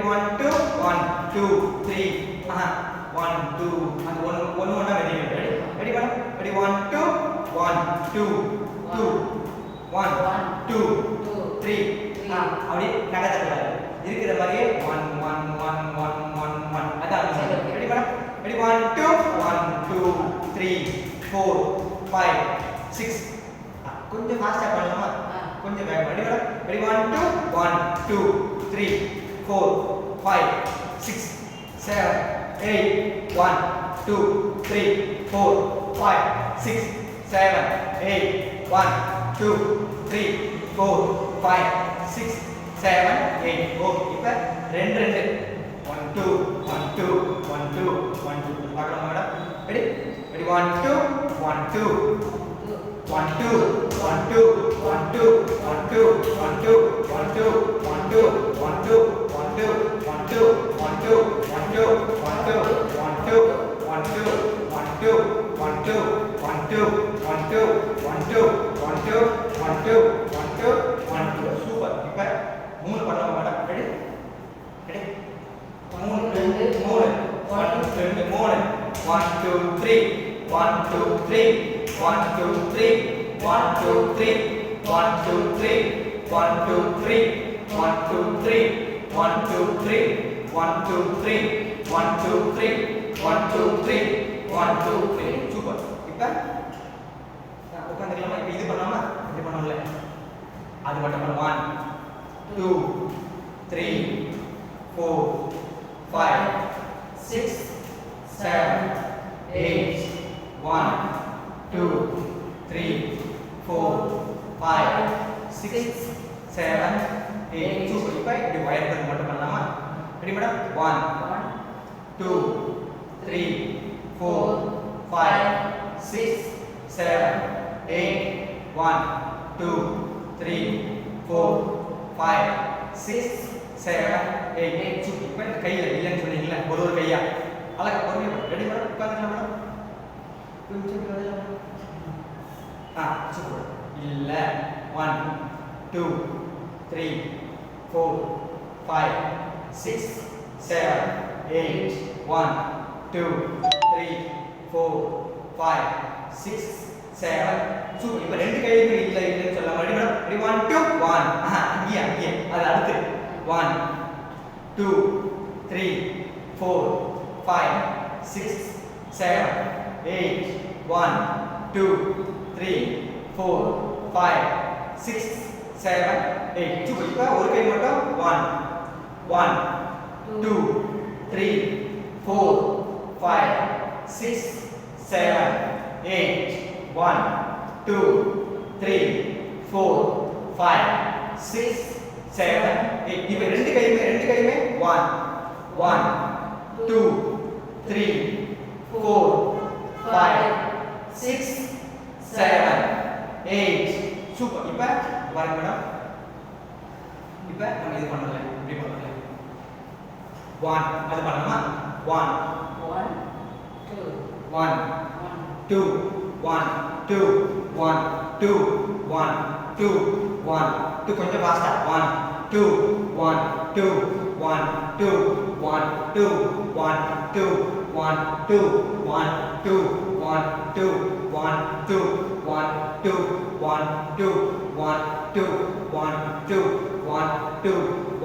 1 2 1 2 3 1 2 and 1 1 ready ready madam ready 1 2 1 2 2 1 2 3 அப்படி நகர்த்தக்கூடாது இருக்கிற மாதிரியே 1 1 1 1 1 1 அதான் ரெடி மேடம் ரெடி 1 2 1 2 3 4 5 6 கொஞ்சம் ஃபாஸ்டா பண்ணலாமா கொஞ்சம் வேகமா ரெடி மேடம் ரெடி 1 2 1 2 3 4 5 6 7 8 1 2 3 4 5 6 7 8 1 2 3 4 5 6 7 8 ஓகே இப்போ 2 2 1 2 1 2 1 2 1 2 பார்க்கலாம் மேடம் ரெடி ரெடி 1 2 1 2 1 2 1 2 1 2 1 2 1 2 1 2 1 2 1 2 1 2 1 2 1 2 1 2 1 2 1 2 1 2 1 2 1 2 1 2 1 2 1 2 1 2 1 2 1 2 1 2 சூப்பர் இப்போ 3 பண்ணலாம் மேடம் ரெடி ரெடி 3 2 3 1 2 3 1 2 3 1 2 3 1 2 3 1 2 3 1 2 3 1 2 3 1 2 3 1 2 3 1 2 3 1 2 3 1 2 3 1 2 3 சூப்பர் இப்போ உட்காந்துக்கலாமா இப்போ இது பண்ணலாமா இது பண்ணணும்ல அது மட்டும் பண்ண 1 2 3 4 5 6 7 8 1 2 3 4 5 6 7 8 சூப்பர் இப்போ இப்படி வயர் பண்ணி மட்டும் பண்ணலாமா ரெடி மேடம் 1 2 3 4 5 6 7 8 1 2 3 4 5 6 7 8 சூப்பர் இப்போ இந்த கையில் இல்லைன்னு சொன்னீங்களா ஒரு கையா அழகா பொறுமையா ரெடி மேடம் உட்காந்துக்கலாம் மேடம் சூப்பர் இல்ல 1 2 3 4 5 6 7 8 1 2 3 4 5 6 7 சூப்பர் இப்போ ரெண்டு கையிலுமே இல்ல இல்லன்னு சொல்ல ரெடி மேடம் ரெடி 1 2 1 இங்கே அது அடுத்து 1 2 3 4 5 6 7 8 1 2 3 4 5 6 7 8 சூப்பர் இப்போ ஒரு கை மட்டும் 1 1 2 3 4 5 6 7 8 1 2 3 4 5 6 7 8 இப்போ ரெண்டு கையுமே 1 1 2 3 4 5 6 7 8 சூப்பர் இப்போ பாருங்க மேடம் இப்போ நம்ம இது பண்ணல இப்படி பண்ணல 1 அது பண்ணலாமா 1 1 2 1 2 1 2 1 2 1 கொஞ்சம் ஃபாஸ்டா 1 2 1 2 1 2 1 2 1 2 1 2 1 2 1 2 1 2 1 2 1 2 1 2 1 2 1 2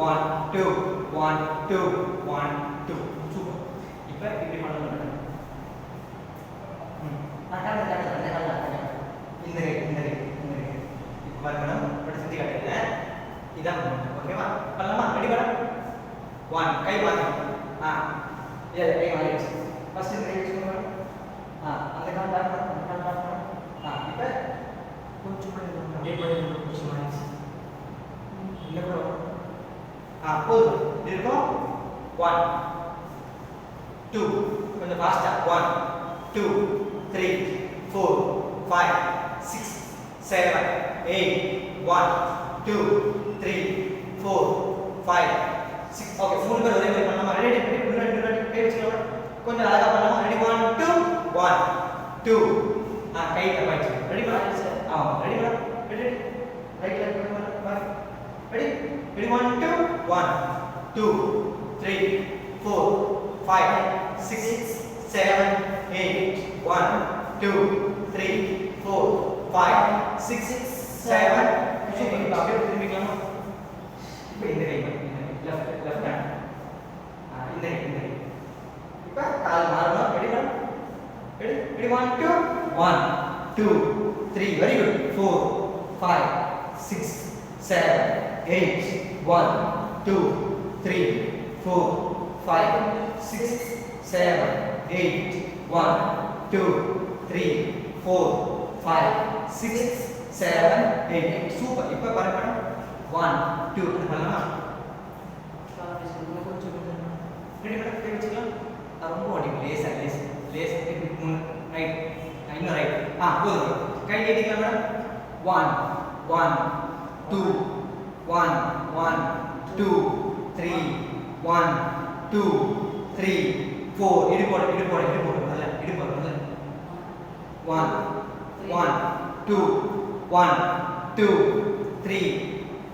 1 2 1 2 1 2 சூப்பர் இப்போ இப்படி பண்ணணும் இப்போ மேடம் இப்படி செஞ்சு காட்டுறேன் இதான் ஓகேவா பண்ணலாமா ரெடி மேடம் 1 கை வாங்க கை வாங்கிடுச்சு ஃபர்ஸ்ட் இந்த கை வச்சுக்கோங்க மேடம் அந்த கால் பேக் பண்ணு அந்த கால் பேக் பண்ணு இப்போ கொஞ்சம் கொஞ்சம் வாங்கிடுச்சு இல்லை கூட போதும் இது இருக்கும் 1 2 கொஞ்சம் ஃபாஸ்டா 1 2 3 4 5 6 7 8 1 2 3 4 5 6 ஓகே ஃபுல் பேர் ஒரே மாதிரி பண்ணலாமா ரெடி கை வச்சுக்கலாம் கொஞ்சம் அழகா பண்ணலாமா ரெடி 1 2 1 2 கை தப்பாச்சு ரெடி பண்ணலாம் ரெடி மேடம் ரெடி ரைட்ல பண்ணலாம் ரெடி ரெடி 1 2 1 2 3 4 5 6 7 8 1 2 3 4 5 6 7 சூப்பர் இப்போ அப்படியே திரும்பிக்கலாமா இப்போ இந்த கை லெஃப்ட் ஹேண்ட் இந்த கை இப்போ கால் மாறணும் ரெடி பண்ணு ready 1 2 3 very good 4 5 6 7 8 1 2 3 4 5 6 7 8 1 2 3 4 5 6 7 8 சூப்பர் இப்போ பாருங்க மேடம் 1 2 பண்ணலாமா ரெடி மேடம் கை வச்சுக்கலாம் ரொம்ப ஓடிங்க லேசா ரைட் இன்னும் ரைட் போதும் கை நீட்டிக்கலாம் மேடம் 1 1 2 1 1 2 3 1 2 3 4 இடுப்பு நல்ல 1 1 2 1 2 3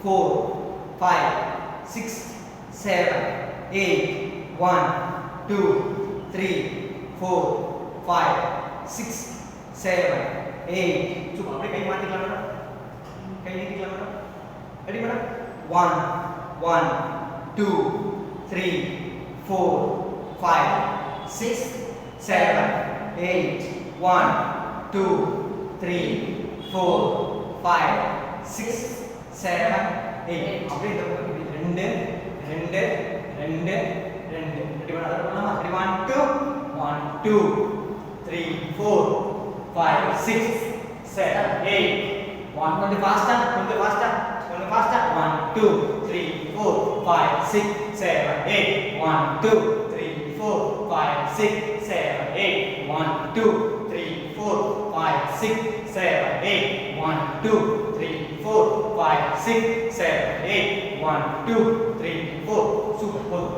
4 5 6 7 8 1 2 3 4 5 6 7 8 சூப்பர் அப்படியே கை மாத்திக்கலாம் மேடம் கை நீட்டிக்கலாம் மேடம் ரெடி மேடம் 1 1 2 3 4 5 6 7 8 1 2 3 4 5 6 7 8 அப்படியே இந்த பக்கம் 2 2 2 2 ரெடி பண்ணலாமா ரெடி 1 2 3 4 5 6 7 8 1 கொஞ்சம் ஃபாஸ்டா 1 2 3 4 5 6 7 8 1 2 3 4 5 6 7 8 1 2 3 4 5 6 7 8 1 2 3 4 5 6 7 8 1 2 3 4 சூப்பர்